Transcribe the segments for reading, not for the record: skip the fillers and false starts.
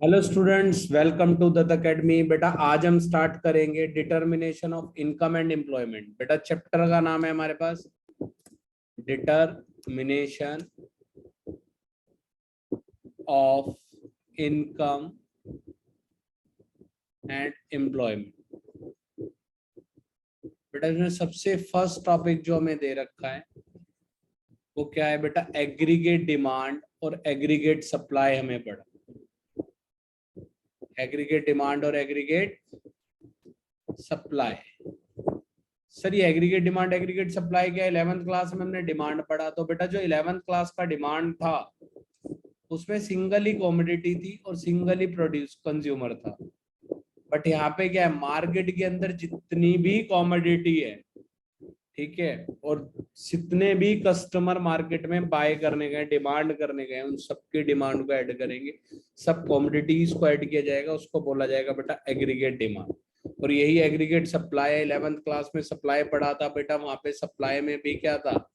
Hello students, welcome to Dutt academy. बेटा आज हम स्टार्ट करेंगे determination of income and employment. बेटा चैप्टर का नाम है हमारे पास determination of income and employment. बेटा इसमें सबसे फर्स्ट टॉपिक जो हमें दे रखा है वो क्या है बेटा? एग्रीगेट डिमांड और एग्रीगेट सप्लाई हमें पढ़ा। एग्रीगेट डिमांड और एग्रीगेट सप्लाई। सर ये एग्रीगेट डिमांड एग्रीगेट सप्लाई क्या? 11th क्लास में हमने डिमांड पढ़ा। तो बेटा जो 11th क्लास का डिमांड था उसमें सिंगल ही कमोडिटी थी और सिंगल ही प्रोड्यूस कंज्यूमर था। बट यहाँ पे क्या है, मार्केट के अंदर जितनी भी कमोडिटी है, ठीक है, और जितने भी कस्टमर मार्केट में बाय करने गए, डिमांड करने गए, उन सबकी डिमांड को ऐड करेंगे। सब कमोडिटीज को ऐड किया जाएगा, उसको बोला जाएगा बेटा एग्रीगेट डिमांड। और यही एग्रीगेट सप्लाई है। 11th क्लास में सप्लाई पढ़ा था बेटा, वहां पे सप्लाई में भी क्या था?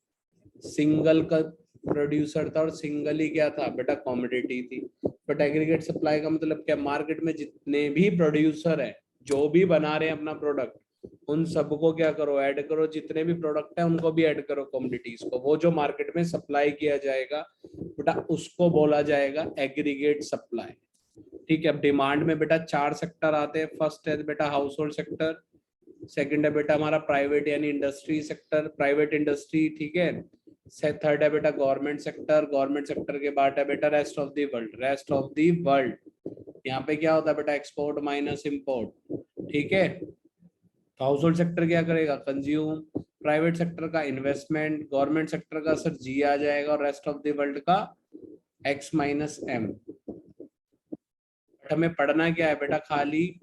सिंगल का प्रोड्यूसर था और सिंगल ही क्या था बेटा? कमोडिटी थी। बट एग्रीगेट सप्लाई का मतलब क्या? मार्केट में जितने भी प्रोड्यूसर है, जो भी बना रहे हैं अपना प्रोडक्ट, उन सबको क्या करो? ऐड करो। जितने भी प्रोडक्ट है उनको भी ऐड करो, कमोडिटीज को। वो जो मार्केट में सप्लाई किया जाएगा बेटा उसको बोला जाएगा एग्रीगेट सप्लाई। ठीक है। अब डिमांड में बेटा 4 सेक्टर आते हैं। फर्स्ट है बेटा हाउस होल्ड सेक्टर, सेकंड है बेटा हमारा प्राइवेट यानी इंडस्ट्री सेक्टर, प्राइवेट इंडस्ट्री, ठीक है। थर्ड है बेटा गवर्नमेंट सेक्टर, गवर्नमेंट सेक्टर के बाद है बेटा rest of the world, rest of the world. यहाँ पे क्या होता है बेटा? एक्सपोर्ट माइनस इम्पोर्ट, ठीक है। हाउस होल्ड सेक्टर क्या करेगा? कंज्यूम। प्राइवेट सेक्टर का इन्वेस्टमेंट, गवर्नमेंट सेक्टर का सर जी आ जाएगा, और रेस्ट ऑफ द वर्ल्ड का एक्स माइनस एम। हमें पढ़ना क्या है बेटा? खाली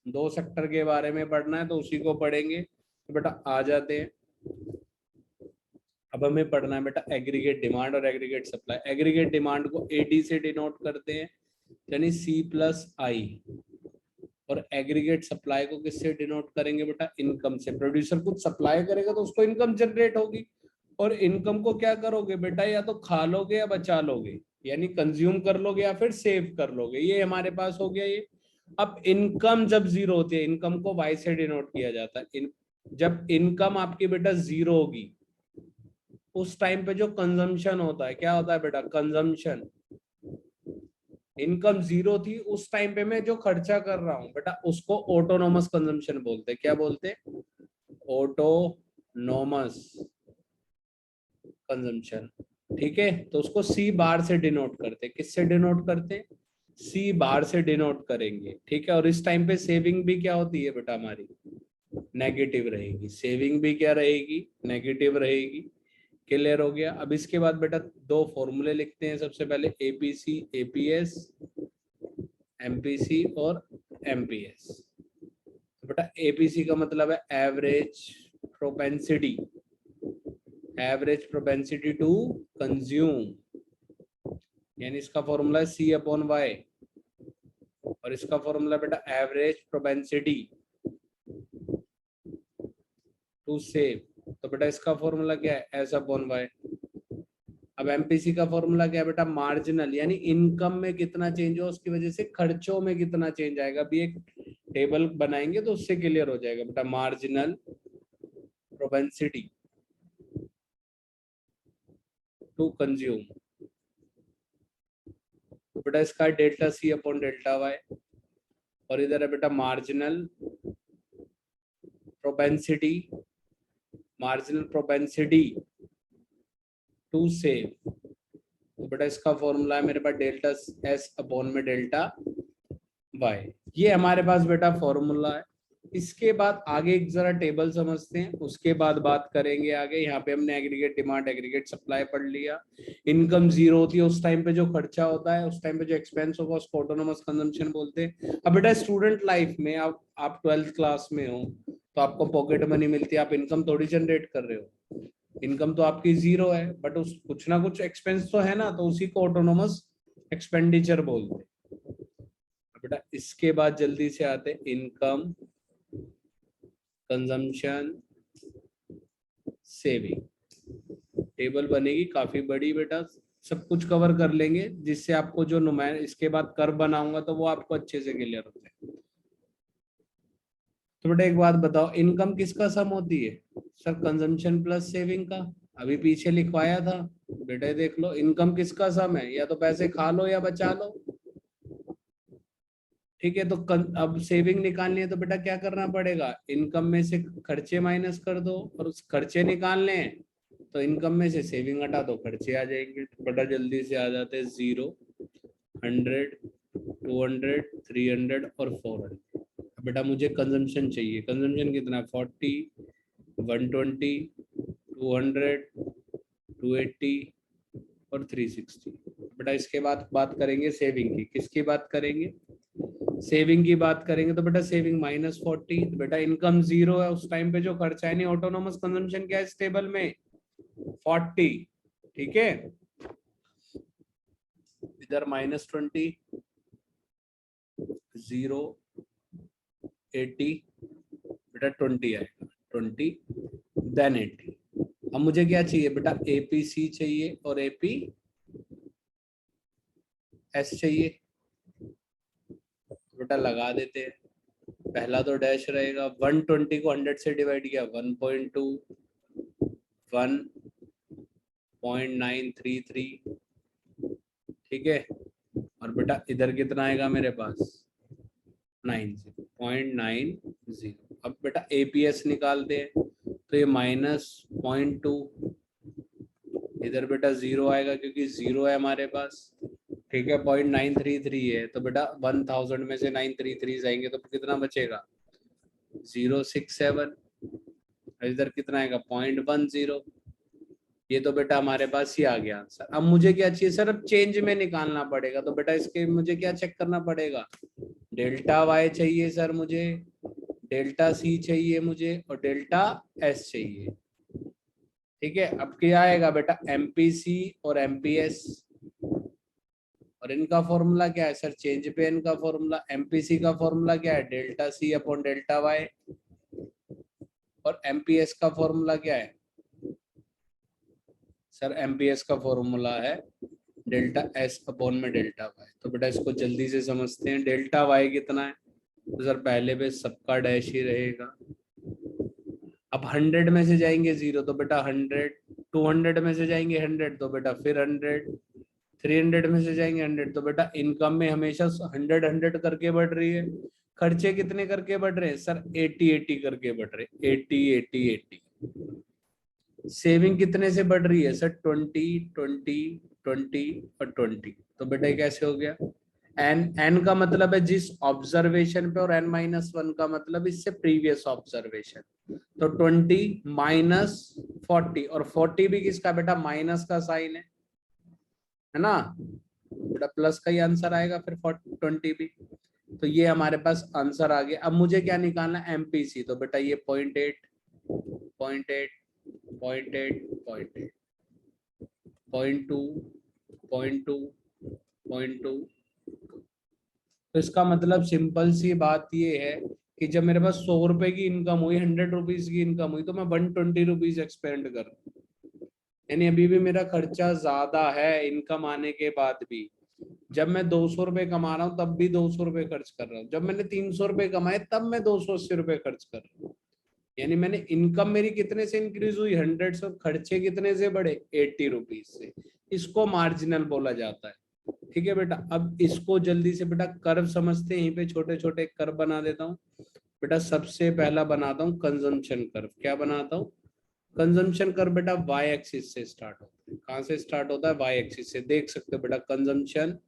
2 सेक्टर के बारे में पढ़ना है, तो उसी को पढ़ेंगे। तो बेटा आ जाते हैं। अब हमें पढ़ना है बेटा एग्रीगेट डिमांड और एग्रीगेट सप्लाई। एग्रीगेट डिमांड को एडी से डिनोट करते हैं, यानी सी प्लस आई। और एग्रीगेट सप्लाई को किससे डिनोट करेंगे बेटा? इनकम से। प्रोड्यूसर कुछ सप्लाई करेगा तो उसको इनकम जनरेट होगी। और इनकम को क्या करोगे बेटा? या तो खा लोगे या बचा लोगे, यानी कंज्यूम कर लोगे या फिर सेव कर लोगे। ये हमारे पास हो गया ये। अब इनकम जब जीरो होती है, इनकम को वाई से डिनोट किया जाता है। जब इनकम आपकी बेटा जीरो होगी उस टाइम पे जो कंजम्पशन होता है, क्या होता है बेटा? कंजम्पशन। इनकम जीरो थी उस टाइम पे मैं जो खर्चा कर रहा हूं बेटा उसको ऑटोनोमस कंजम्पशन बोलते हैं। क्या बोलते हैं? ऑटोनोमस कंजम्पशन, ठीक है। तो उसको सी बार से डिनोट करते। किससे डिनोट करते? सी बार से डिनोट करेंगे, ठीक है। और इस टाइम पे सेविंग भी क्या होती है बेटा? हमारी नेगेटिव रहेगी। सेविंग भी क्या रहेगी? नेगेटिव रहेगी। क्लियर हो गया। अब इसके बाद बेटा 2 फॉर्मूले लिखते हैं। सबसे पहले एपीसी एपीएस, एमपीसी और एमपीएस। तो बेटा एपीसी का मतलब है average propensity, average propensity to consume, यानी इसका फॉर्मूला है सी अपॉन वाई। और इसका फॉर्मूला बेटा एवरेज प्रोपेंसिटी टू सेव। तो बेटा इसका फॉर्मूला क्या है? S upon Y. अब एमपीसी का फॉर्मूला क्या है बेटा? मार्जिनल, यानी इनकम में कितना चेंज हो उसकी वजह से खर्चों में कितना चेंज आएगा। अभी एक टेबल बनाएंगे तो उससे क्लियर हो जाएगा बेटा। मार्जिनल प्रोपेंसिटी टू कंज्यूम, तो बेटा इसका delta C upon delta Y. और इधर है बेटा marginal propensity, marginal propensity to save. तो बेटा इसका फॉर्मूला है मेरे पास डेल्टा एस अपॉन में डेल्टा वाई। ये हमारे पास बेटा फॉर्मूला है। इसके बाद आगे एक जरा टेबल समझते हैं, उसके बाद बात करेंगे आगे। यहाँ पे हमने एग्रीगेट डिमांड एग्रीगेट सप्लाई पढ़ लिया। इनकम जीरो होती है उस टाइम पे जो खर्चा होता है, उस टाइम पे जो एक्सपेंस होगा उसको ऑटोनोमस कंजम्पशन बोलते हैं। अब बेटा स्टूडेंट लाइफ में आप 12th क्लास में हो तो आपको पॉकेट मनी मिलती है, आप इनकम थोड़ी जनरेट कर रहे हो। इनकम तो आपकी जीरो है, बट उस कुछ ना कुछ एक्सपेंस तो है ना, तो उसी को ऑटोनोमस एक्सपेंडिचर बोलते हैं। बेटा इसके बाद जल्दी से आते इनकम, कंजम्पशन, सेविंग। टेबल बनेगी काफी बड़ी बेटा, सब कुछ कवर कर लेंगे, जिससे आपको जो नुमाइश इसके बाद कर्व बनाऊंगा तो वो आपको अच्छे से क्लियर हो जाए। तो बेटा एक बात बताओ, इनकम किसका सम होती है? सर कंजम्पशन प्लस सेविंग का, अभी पीछे लिखवाया था बेटा, देख लो इनकम किसका सम है, या तो पैसे खा लो या बचा लो। ठीक है, तो अब सेविंग निकालनी है तो बेटा क्या करना पड़ेगा, इनकम में से खर्चे माइनस कर दो, और उस खर्चे निकालने हैं तो इनकम में से सेविंग हटा दो, खर्चे आ जाएंगे। तो बेटा जल्दी से आ जाते हैं 0, 100, 200, 300 और 400। बेटा मुझे कंजम्पशन चाहिए, कंजम्पशन कितना है, 40, 120, 200, 280 और 360। बेटा इसके बाद बात करेंगे सेविंग की, किसकी बात करेंगे, सेविंग की बात करेंगे। तो बेटा सेविंग -40, तो बेटा इनकम 0 है, उस टाइम पे जो खर्चा है नहीं, ऑटोनोमस कंजम्पशन क्या है इस टेबल में, 40। ठीक है, इधर -20, 0, 80, बेटा 20 आएगा, 20 देन 80। अब मुझे क्या चाहिए बेटा, एपीसी चाहिए और एपी एस चाहिए। बेटा लगा देते हैं, पहला तो डैश रहेगा, 120 को 100 से डिवाइड किया 1.2, 1.933। ठीक है, और बेटा इधर कितना आएगा मेरे पास, 0.90। अब बेटा एपीएस निकालते हैं, तो ये -0.2, इधर बेटा 0 आएगा क्योंकि 0 है हमारे पास। ठीक है, 0.933 है, तो बेटा 1000 में से 933 जाएंगे तो कितना बचेगा, 067। इधर कितना आएगा, 0.10। ये तो बेटा हमारे पास ही आ गया आंसर। अब मुझे क्या चाहिए सर, अब चेंज में निकालना पड़ेगा, तो बेटा इसके मुझे क्या चेक करना पड़ेगा, डेल्टा वाई चाहिए सर मुझे, डेल्टा सी चाहिए मुझे, और डेल्टा एस चाहिए। ठीक है, अब क्या आएगा बेटा, एमपीसी और एमपीएस, और इनका फॉर्मूला क्या है सर, चेंज पे इनका फॉर्मूला, एमपीसी का फॉर्मूला क्या है, delta C upon delta Y, और एमपीएस का फॉर्मूला क्या है सर, एमपीएस का फॉर्मूला है डेल्टा एस अपॉन में डेल्टा वाई। तो बेटा इसको जल्दी से समझते हैं, डेल्टा वाई कितना है, तो सर पहले पे सबका डैश ही रहेगा। अब 100 में से जाएंगे 0, तो बेटा 100, 200 में से जाएंगे 100, तो बेटा फिर 100, 300 में से जाएंगे 100, तो बेटा इनकम में हमेशा 100 100 करके बढ़ रही है। खर्चे कितने करके बढ़ रहे हैं सर, 80 80 करके बढ़ रहे, 80 80 80। सेविंग कितने से बढ़ रही है सर, 20 20 20 और 20। तो बेटा ये कैसे हो गया, एन, एन का मतलब है जिस ऑब्जर्वेशन पे, और n-1 का मतलब इससे प्रीवियस ऑब्जर्वेशन। तो 20 -40, और 40 भी किसका बेटा, माइनस का साइन है ना, बेटा प्लस का ही आंसर आएगा फिर 20 भी। तो ये हमारे पास आंसर आ गया। अब मुझे क्या निकालना है, एमपीसी, तो बेटा ये 0.8, 0.8, 0.8, 0.8, 0.2, 0.2, 0.2। तो इसका मतलब सिंपल सी बात ये है कि जब मेरे पास 100 रुपए की इनकम हुई, 100 रुपीज की इनकम हुई, तो मैं 120 रुपीज एक्सपेंड कर रहा हूँ, यानी अभी भी मेरा खर्चा ज्यादा है इनकम आने के बाद भी। जब मैं 200 रुपए कमा रहा हूँ तब भी 200 रुपए खर्च कर रहा हूँ, जब मैंने 300 रुपए कमाए तब मैं 280 रुपए खर्च कर रहा हूँ। यानी मैंने इनकम मेरी कितने से इंक्रीज हुई, 100 से, और खर्चे कितने से बढ़े, 80 रुपीज से। इसको मार्जिनल बोला जाता है। ठीक है बेटा, अब इसको जल्दी से बेटा कर्व समझते हैं, यहीं पे छोटे छोटे कर्व बना देता हूँ। बेटा सबसे पहला बनाता हूँ कंजम्पशन कर्व। क्या बनाता हूँ, कंजम्पशन कर्व बेटा वाई एक्सिस से स्टार्ट होता है। कहाँ से स्टार्ट होता है, वाई एक्सिस से। देख सकते हो बेटा कंजम्पशन,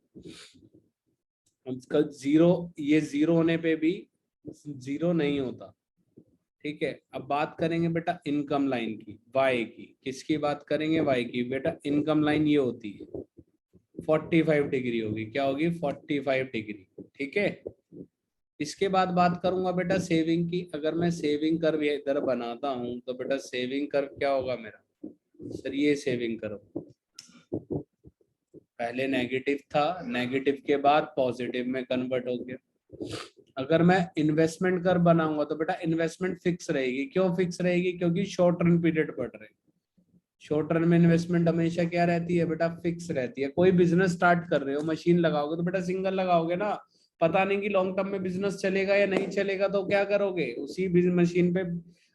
जीरो, ये जीरो होने पे भी जीरो नहीं होता। ठीक है, अब बात करेंगे बेटा इनकम लाइन की, वाई की। किसकी बात करेंगे, वाई की। बेटा इनकम लाइन ये होती है, 45 डिग्री होगी, क्या होगी, 45 डिग्री। ठीक है, इसके बाद बात करूंगा बेटा सेविंग की। अगर मैं सेविंग कर्व इधर बनाता हूं तो बेटा सेविंग कर्व क्या होगा मेरा, सर ये सेविंग कर्व पहले नेगेटिव था, नेगेटिव के बाद पॉजिटिव में कन्वर्ट हो गया। अगर मैं इन्वेस्टमेंट कर्व बनाऊंगा तो बेटा इन्वेस्टमेंट फिक्स रहेगी। क्यों फिक्स रहेगी, क्योंकि शॉर्ट रन पीरियड बढ़ रहे हैं। शॉर्ट टर्म में इन्वेस्टमेंट हमेशा क्या रहती है बेटा, फिक्स रहती है। कोई बिजनेस स्टार्ट कर रहे हो, मशीन लगाओगे तो बेटा सिंगल लगाओगे ना, पता नहीं कि लॉन्ग टर्म में बिजनेस चलेगा या नहीं चलेगा, तो क्या करोगे, उसी मशीन पे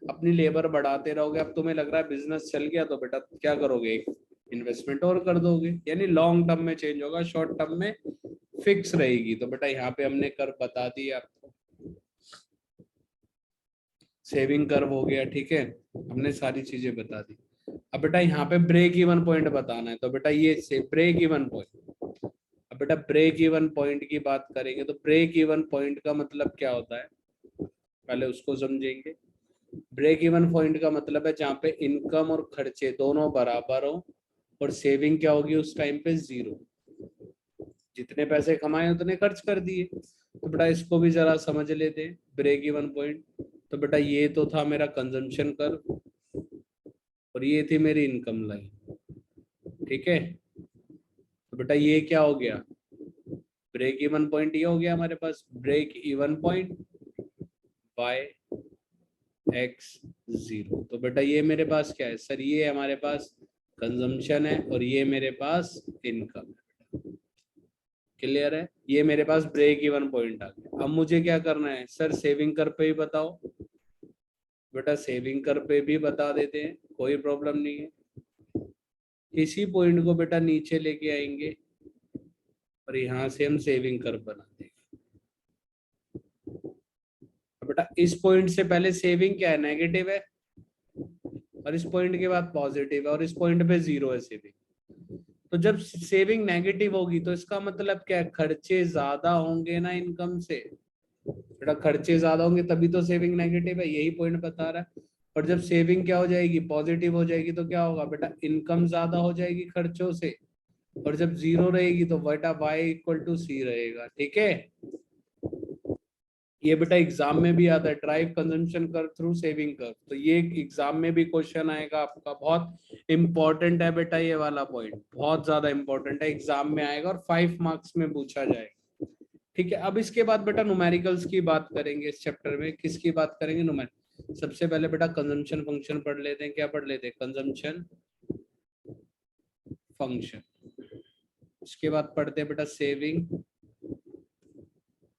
अपनी लेबर बढ़ाते रहोगे। अब तुम्हें लग रहा है बिजनेस चल गया तो बेटा क्या करोगे, इन्वेस्टमेंट और कर दोगे। यानी लॉन्ग टर्म में चेंज होगा, शॉर्ट टर्म में फिक्स रहेगी। तो बेटा यहाँ पे हमने कर्व बता दी आपको, सेविंग कर्व हो गया, ठीक है, हमने सारी चीजें बता दी। अब बेटा यहाँ पे ब्रेक इवन पॉइंट बताना है, तो बेटा ये से ब्रेक इवन पॉइंट। अब बेटा ब्रेक इवन पॉइंट की बात करेंगे तो ब्रेक इवन पॉइंट का मतलब क्या होता है, पहले उसको समझेंगे। ब्रेक इवन पॉइंट का मतलब है जहाँ पे इनकम और खर्चे दोनों बराबर हो और सेविंग क्या होगी उस टाइम पे, जीरो। जितने पैसे कमाए उतने खर्च कर दिए। तो बेटा इसको भी जरा समझ लेते हैं, ब्रेक इवन पॉइंट। तो बेटा ये तो था मेरा कंजम्पशन कर्व और ये थी मेरी इनकम लाइन, ठीक है। तो बेटा ये क्या हो गया, ब्रेक इवन पॉइंट ये हो गया हमारे पास, break even point by X zero. तो बेटा ये मेरे पास क्या है सर, ये हमारे पास कंजम्पशन है और ये मेरे पास इनकम है। क्लियर है, ये मेरे पास ब्रेक इवन पॉइंट आ गया। अब मुझे क्या करना है सर, सेविंग कर पे ही बताओ। बेटा सेविंग कर पे भी बता देते हैं, कोई प्रॉब्लम नहीं है। इसी पॉइंट को बेटा नीचे लेके आएंगे और यहाँ से हम सेविंग कर बना देंगे। बेटा इस पॉइंट से पहले सेविंग क्या है, नेगेटिव है, और इस पॉइंट के बाद पॉजिटिव है, और इस पॉइंट पे जीरो है सेविंग। तो जब सेविंग नेगेटिव होगी तो इसका मतलब क्या है, खर्चे ज्यादा होंगे ना इनकम से। बेटा खर्चे ज्यादा होंगे तभी तो सेविंग नेगेटिव है, यही पॉइंट बता रहा है। और जब सेविंग क्या हो जाएगी, पॉजिटिव हो जाएगी, तो क्या होगा बेटा, इनकम ज्यादा हो जाएगी खर्चों से। और जब जीरो रहेगी तो बेटा y इक्वल टू सी रहेगा, ठीक है। ये बेटा एग्जाम में भी आता है, drive consumption curve through saving curve. तो ये एग्जाम में भी क्वेश्चन आएगा आपका, बहुत इंपॉर्टेंट है बेटा, ये वाला पॉइंट बहुत ज्यादा इंपॉर्टेंट है, एग्जाम में आएगा और 5 मार्क्स में पूछा जाएगा, ठीक है। अब इसके बाद बेटा न्यूमेरिकल्स की बात करेंगे इस चैप्टर में। किसकी बात करेंगे, न्यूमेरिकल। सबसे पहले बेटा कंजम्पशन फंक्शन पढ़ लेते हैं। क्या पढ़ लेते हैं, कंजम्पशन फंक्शन। उसके बाद पढ़ते हैं बेटा सेविंग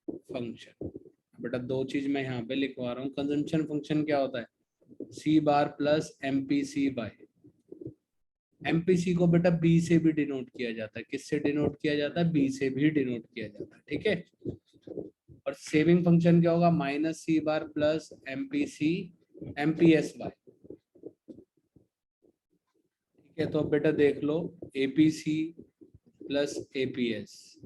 फंक्शन। बेटा दो चीज मैं यहाँ पे लिखवा रहा हूँ। कंजम्पशन फंक्शन क्या होता है, सी bar plus MPC bye, MPC को बेटा बी से भी डिनोट किया जाता है। किससे डिनोट किया जाता है, बी से भी डिनोट किया जाता है, ठीक है। और सेविंग फंक्शन क्या होगा, माइनस सी bar plus MPC MPS bye, ठीक है। तो अब बेटा देख लो, एपीसी प्लस एपीएस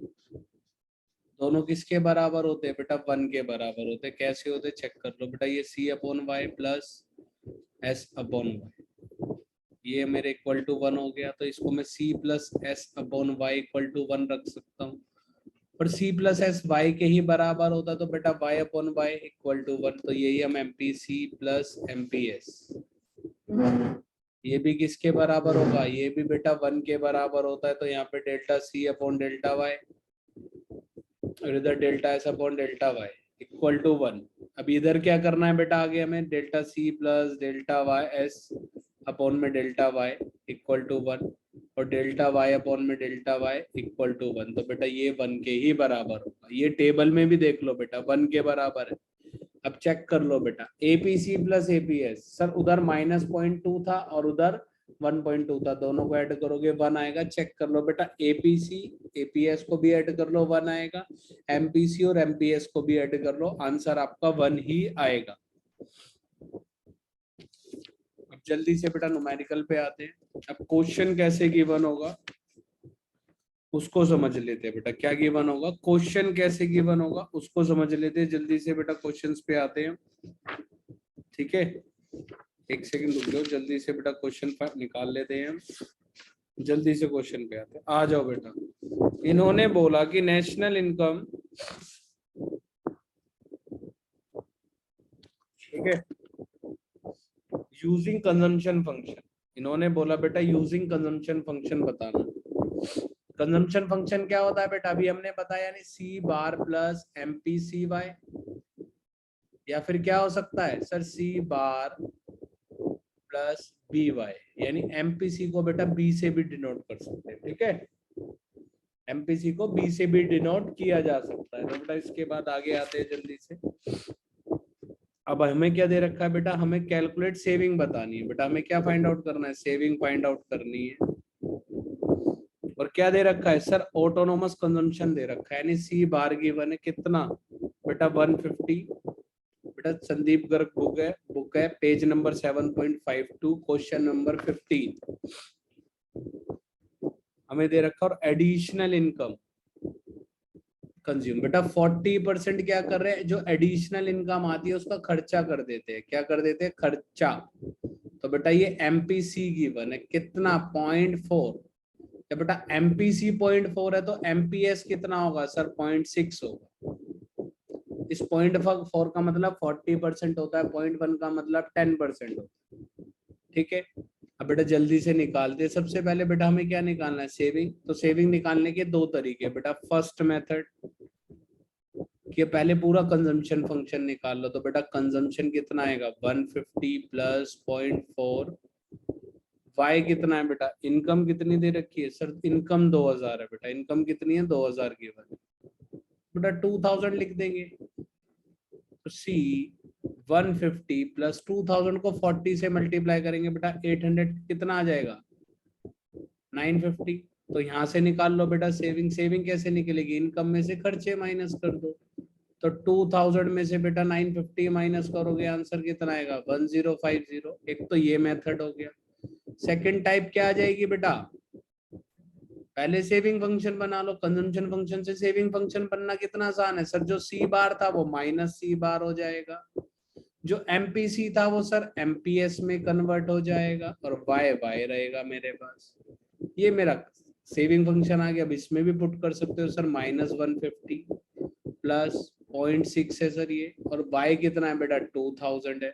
दोनों किसके बराबर होते हैं बेटा, 1 के बराबर होते हैं। कैसे होते चेक कर लो बेटा, ये C upon Y plus S upon Y, ये मेरे इक्वल टू 1 हो गया। तो इसको मैं C plus S upon Y equal to 1 रख सकता हूँ। और सी प्लस एस वाई के ही बराबर होता तो बेटा Y upon Y equal to 1। तो यही हम M P C plus M P S, ये भी किसके बराबर होगा, ये भी बेटा 1 के बराबर होता है। तो यहाँ पे delta C upon delta Y और इधर delta S upon delta Y equal to 1। अब इधर क्या करना है बेटा, आगे हमें delta C plus delta Y S upon में डेल्टा वाई इक्वल टू 1 और डेल्टा वाई अपॉन में डेल्टा वाई इक्वल टू 1। तो बेटा ये 1 के ही बराबर होगा। ये टेबल में भी देख लो बेटा 1 के बराबर है। अब चेक कर लो बेटा, एपीसी प्लस एपीएस, सर उधर -0.2 था और उधर 1.2 था, दोनों को ऐड करोगे 1 आएगा। चेक कर लो बेटा, एपीसी एपीएस को भी ऐड कर लो 1 आएगा, एमपीसी और एमपीएस को भी ऐड कर लो, आंसर आपका 1 ही आएगा। अब जल्दी से बेटा न्यूमेरिकल पे आते हैं। अब क्वेश्चन कैसे गिवन होगा उसको समझ लेते हैं बेटा, क्या गिवन होगा, क्वेश्चन कैसे गिवन होगा उसको समझ लेते हैं। जल्दी से बेटा क्वेश्चंस पे आते हैं, ठीक है। एक सेकंड रुक जाओ, जल्दी से बेटा क्वेश्चन निकाल लेते हैं हम। जल्दी से क्वेश्चन पे आते हैं, आ जाओ बेटा। इन्होंने बोला कि नेशनल इनकम, ठीक है, यूजिंग कंजम्पशन फंक्शन। इन्होंने बोला बेटा यूजिंग कंजम्पशन फंक्शन बताना। कंजम्पशन फंक्शन क्या होता है बेटा, अभी हमने बताया, यानी C bar plus M P C Y, या फिर क्या हो सकता है sir, C bar plus B Y, यानी एमपीसी को बेटा बी से भी डिनोट कर सकते हैं, ठीक है। एमपीसी को बी से भी डिनोट किया जा सकता है। तो बेटा इसके बाद आगे आते हैं जल्दी से। अब हमें क्या दे रखा है बेटा, हमें कैलकुलेट सेविंग बतानी है। बेटा हमें क्या फाइंड आउट करना है, सेविंग फाइंड आउट करनी है। और क्या दे रखा है सर, ऑटोनोमस कंजम्पशन दे रखा है, यानी सी बार गिवन है कितना बेटा 150। बेटा संदीप गर्ग बुक है पेज नंबर 7.52 क्वेश्चन नंबर 15। हमें दे रखा और एडिशनल इनकम कंज्यूम। बेटा 40% क्या कर रहे हैं, जो एडिशनल इनकम आती है उसका खर्चा कर देते हैं। क्या कर देते हैं, खर्चा। तो बेटा ये एमपीसी गिवन है कितना 0.4। जब बेटा एमपीसी 0.4 है तो एमपीएस कितना होगा सर, 0.6 होगा। इस 0.4 का मतलब 40% होता है, 0.1 का मतलब 10% होता है, ठीक है। अब बेटा जल्दी से निकालते हैं। सबसे पहले बेटा हमें क्या निकालना है, सेविंग। तो सेविंग निकालने के दो तरीके बेटा। फर्स्ट मेथड कि पहले पूरा कंजम्पशन फंक्शन निकाल लो। तो बेटा कंजम्पशन कितना आएगा 150 प्लस 0.4, वाई कितना है बेटा, इनकम कितनी दे रखी है सर, इनकम 2000 है बेटा। इनकम कितनी है 2000 की बेटा 2000 लिख देंगे। तो सी 150 प्लस 2000 को 40 से मल्टीप्लाई करेंगे बेटा 800 कितना आ जाएगा 950। तो यहाँ से निकाल लो बेटा सेविंग। सेविंग कैसे निकलेगी, इनकम में से खर्चे माइनस कर दो। तो 2000 में से बेटा 950 माइनस करोगे, आंसर कितना आएगा 1050। एक तो ये मेथड हो गया। सेकंड टाइप क्या आ जाएगी बेटा, पहले सेविंग फंक्शन बना लो। कंजम्पशन फंक्शन से सेविंग फंक्शन बनना कितना आसान है सर, जो सी बार था वो माइनस सी बार हो जाएगा, जो एमपीसी था वो सर एमपीएस में कन्वर्ट हो जाएगा, और वाई वाई रहेगा मेरे पास। ये मेरा सेविंग फंक्शन आ गया। अब इसमें भी पुट कर सकते हो सर, -150 प्लस 0.6 है सर ये, और वाई कितना है बेटा 2000 है।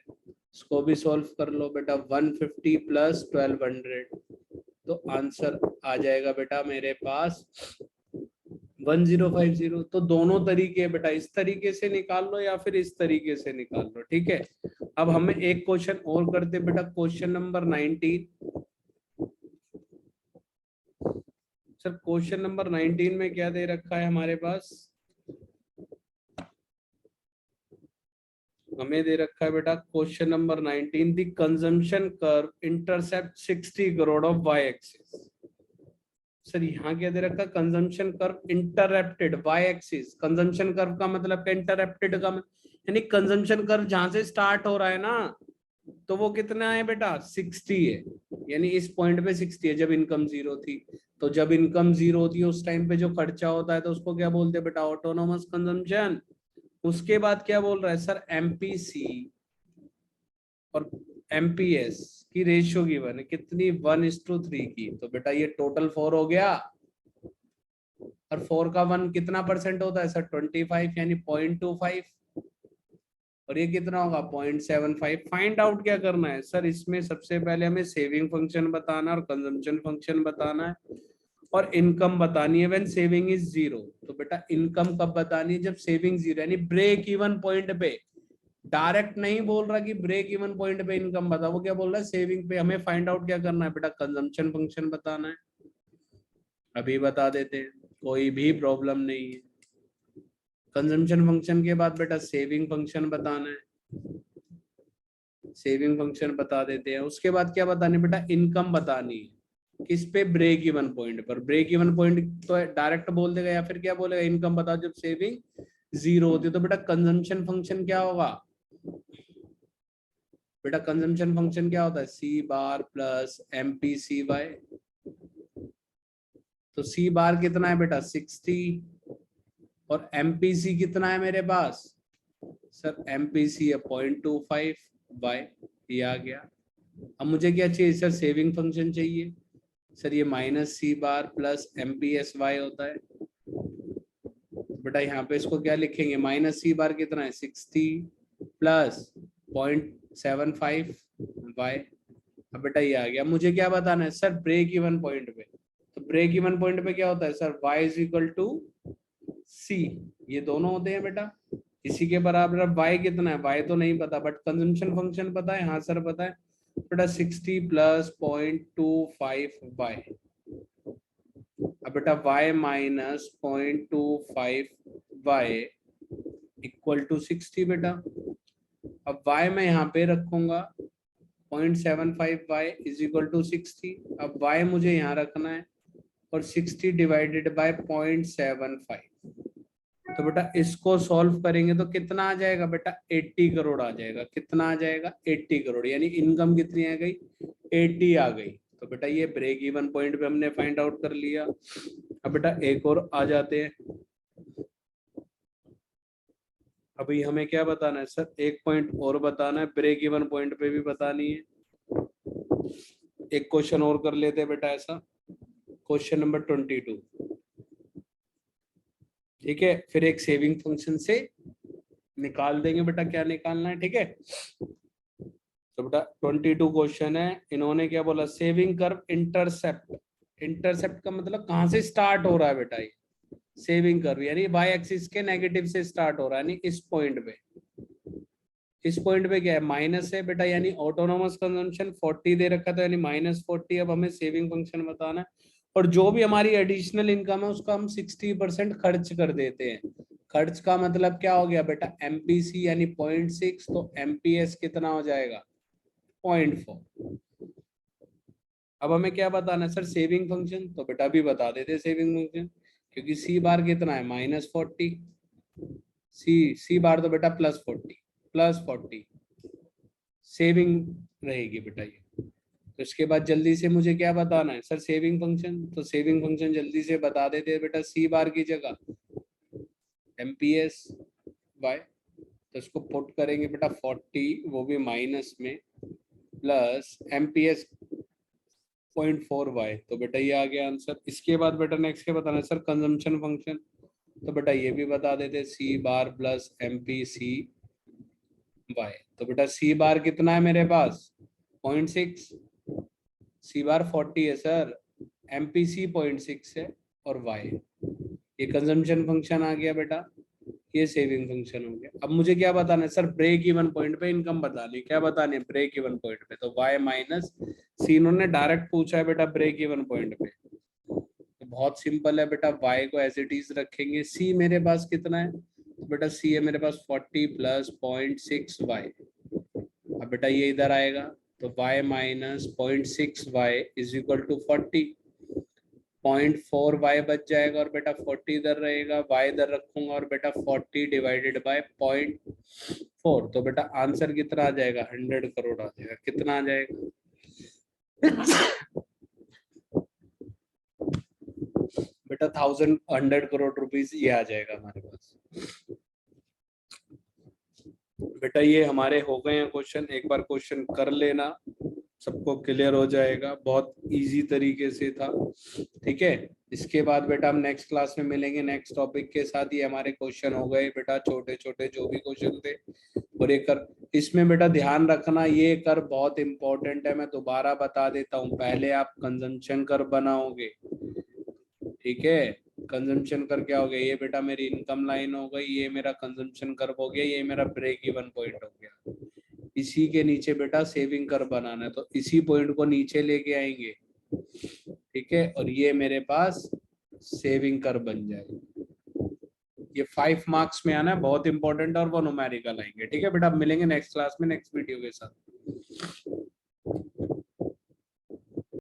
इसको भी सॉल्व कर लो बेटा, 150 प्लस 1200, तो आंसर आ जाएगा बेटा मेरे पास 1050। तो दोनों तरीके बेटा, इस तरीके से निकाल लो या फिर इस तरीके से निकाल लो, ठीक है। अब हमें एक क्वेश्चन और करते बेटा, question number 19। Sir question number 19 में क्या दे रखा है हमारे पास, हमें दे रखा है बेटा question number 19, the consumption curve intercept 60 crore of Y axis. Sir यहाँ क्या दे रखा है, consumption curve interrupted Y axis. Consumption curve का मतलब क्या, इंटरप्टेड का यानी कंजम्पशन कर्व जहां से स्टार्ट हो रहा है ना, तो वो कितना है बेटा 60 है, यानी इस पॉइंट पे 60 है जब इनकम जीरो थी। तो जब इनकम जीरो होती है उस टाइम पे जो खर्चा होता है तो उसको क्या बोलते हैं बेटा, ऑटोनोमस कंजम्पशन। उसके बाद क्या बोल रहा है सर, एमपीसी और एमपीएस की रेशियो गिवन है कितनी 1:3 की। तो बेटा ये टोटल 4 हो गया, और 4 का 1 कितना परसेंट होता है सर 25, यानी 0.25, और ये कितना होगा 0.75। फाइंड आउट क्या करना है सर, इसमें सबसे पहले हमें सेविंग फंक्शन बताना है और कंजम्पशन फंक्शन बताना है, और इनकम बतानी है व्हेन सेविंग इज जीरो। तो बेटा इनकम कब बतानी है, जब सेविंग जीरो, यानी ब्रेक इवन पॉइंट पे। डायरेक्ट नहीं बोल रहा कि ब्रेक इवन पॉइंट पे इनकम बता, वो क्या बोल रहा है सेविंग पे। हमें फाइंड आउट क्या करना है बेटा, कंजम्पशन फंक्शन बताना है। अभी बता देते हैं, कोई भी प्रॉब्लम नहीं है। कंजम्पशन फंक्शन के बाद बेटा सेविंग फंक्शन बताना है, सेविंग फंक्शन बता देते हैं। उसके बाद क्या बतानी है बेटा, इनकम बतानी है। किस पे, ब्रेक इवन पॉइंट पर। ब्रेक इवन पॉइंट तो डायरेक्ट बोल देगा, या फिर क्या बोलेगा, इनकम बताओ जब सेविंग जीरो होती है। तो बेटा कंजम्पशन फंक्शन क्या होगा बेटा, कंजम्पशन फंक्शन क्या होता है, सी बार प्लस एमपी सी वाई। तो सी बार कितना है बेटा 60, और एमपीसी कितना है मेरे पास सर, एमपीसी है 0.25 वाई, ये आ गया। अब मुझे क्या चाहिए सर, सेविंग फंक्शन चाहिए सर, ये -सी बार प्लस एमपीएस वाई होता है। बेटा यहाँ पे इसको क्या लिखेंगे, -सी बार कितना है 60 प्लस 0.75 वाई। अब बेटा ये आ गया। मुझे क्या बताना है सर, ब्रेक इवन पॉइंट पे। तो ब्रेक इवन पॉइंट पे क्या होता है sir, y is equal to C, ये दोनों होते हैं बेटा इसी के बराबर। अब y कितना है, y तो नहीं पता, बट कंजम्पशन फंक्शन पता है, हाँ सर पता है। बेटा 60 प्लस 0.25y, अब बेटा y minus 0.25y equal to 60 बेटा। अब y मैं यहाँ पे रखूंगा 0.75y इज इक्वल टू 60। अब y मुझे यहाँ रखना है और 60 डिवाइडेड बाय 0.75। तो बेटा इसको सॉल्व करेंगे तो कितना आ जाएगा बेटा 80 करोड़ आ जाएगा। कितना आ जाएगा 80 करोड़, यानी इनकम कितनी आ गई 80 आ गई। तो बेटा ये ब्रेक इवन पॉइंट पे हमने फाइंड आउट कर लिया। अब बेटा एक और आ जाते हैं। अभी हमें क्या बताना है सर, एक पॉइंट और बताना है, ब्रेक इवन पॉइंट पे भी बतानी है। एक क्वेश्चन और कर लेते हैं बेटा ऐसा, क्वेश्चन नंबर 22। ठीक है, फिर एक सेविंग फंक्शन से निकाल देंगे बेटा क्या निकालना है। ठीक है, तो बेटा 22 क्वेश्चन है। इन्होंने क्या बोला, सेविंग कर्व इंटरसेप्ट। इंटरसेप्ट का मतलब कहां से स्टार्ट हो रहा है बेटा, ये सेविंग कर्व यानी वाई एक्सिस के नेगेटिव से स्टार्ट हो रहा है, यानी इस पॉइंट पे। इस पॉइंट पे क्या है माइनस है बेटा, यानी ऑटोनोमस कंजम्पशन 40 दे रखा था, यानी -40। अब हमें सेविंग फंक्शन बताना है, और जो भी हमारी एडिशनल इनकम है उसका हम 60% खर्च कर देते हैं। खर्च का मतलब क्या हो गया बेटा, एमपीसी यानी 0.6, तो एमपीएस कितना हो जाएगा 0.4। अब हमें क्या बताना है सर, सेविंग फंक्शन। तो बेटा भी बता देते सेविंग फंक्शन, क्योंकि सी बार कितना है -40, सी बार तो बेटा +40 सेविंग रहेगी बेटा ये। तो इसके बाद जल्दी से मुझे क्या बताना है सर, सेविंग फंक्शन। तो सेविंग फंक्शन जल्दी से बता देते हैं बेटा, सी बार की जगह एमपीएस वाई, तो इसको पुट करेंगे बेटा 40, वो भी माइनस में, प्लस एमपीएस 0.4y, तो बेटा ये आ गया आंसर। इसके बाद बेटा नेक्स्ट क्या बताना है सर, कंजम्पशन फंक्शन। तो बेटा ये भी बता देते, सी बार प्लस एमपीसी वाई। तो बेटा सी बार कितना है मेरे पास 0.6, सी बार 40 है सर, एमपीसी 0.6 है, और वाई ये कंजम्पशन फंक्शन आ गया बेटा, ये सेविंग फंक्शन हो गया। अब मुझे क्या बताना है सर, ब्रेक इवन पॉइंट पे इनकम बतानी है। क्या बतानी है ब्रेक इवन पॉइंट पे, तो y माइनस सी, इन्होंने डायरेक्ट पूछा है बेटा ब्रेक इवन पॉइंट पे, तो बहुत सिंपल है बेटा, y को एज इट इज रखेंगे। c मेरे पास कितना है, तो बेटा c है मेरे पास 40 प्लस 0.6y। अब बेटा ये इधर आएगा, तो y minus 0.6y is equal to 40, 0.4y बच जाएगा, और बेटा 40 इधर रहेगा, y इधर रखूंगा, और बेटा 40 डिवाइडेड बाय 0.4, तो बेटा आंसर कितना आ जाएगा 100 करोड़ आ जाएगा। कितना आ जाएगा बेटा 100 करोड़ रुपीस ये आ जाएगा हमारे पास। बेटा ये हमारे हो गए हैं क्वेश्चन, एक बार क्वेश्चन कर लेना, सबको क्लियर हो जाएगा, बहुत इजी तरीके से था। ठीक है, इसके बाद बेटा हम नेक्स्ट क्लास में मिलेंगे नेक्स्ट टॉपिक के साथ। ये हमारे क्वेश्चन हो गए बेटा, छोटे छोटे जो भी क्वेश्चन थे। और ये कर, इसमें बेटा ध्यान रखना, ये कर बहुत इंपॉर्टेंट है, मैं दोबारा बता देता हूँ। पहले आप कंजम्पशन कर बनाओगे, ठीक है, कंजम्पशन कर क्या हो गया, ये बेटा मेरी इनकम लाइन हो गई, ये मेरा कंजम्पशन कर हो गया, ये मेरा ब्रेक इवन पॉइंट हो गया। इसी के नीचे बेटा सेविंग कर बनाना है, तो इसी पॉइंट को नीचे लेके आएंगे, ठीक है, और ये मेरे पास सेविंग कर बन जाएगा। ये 5 मार्क्स में आना है, बहुत इंपॉर्टेंट, और वो न्यूमेरिकल आएंगे। ठीक है बेटा, अब मिलेंगे नेक्स्ट क्लास में नेक्स्ट वीडियो के साथ।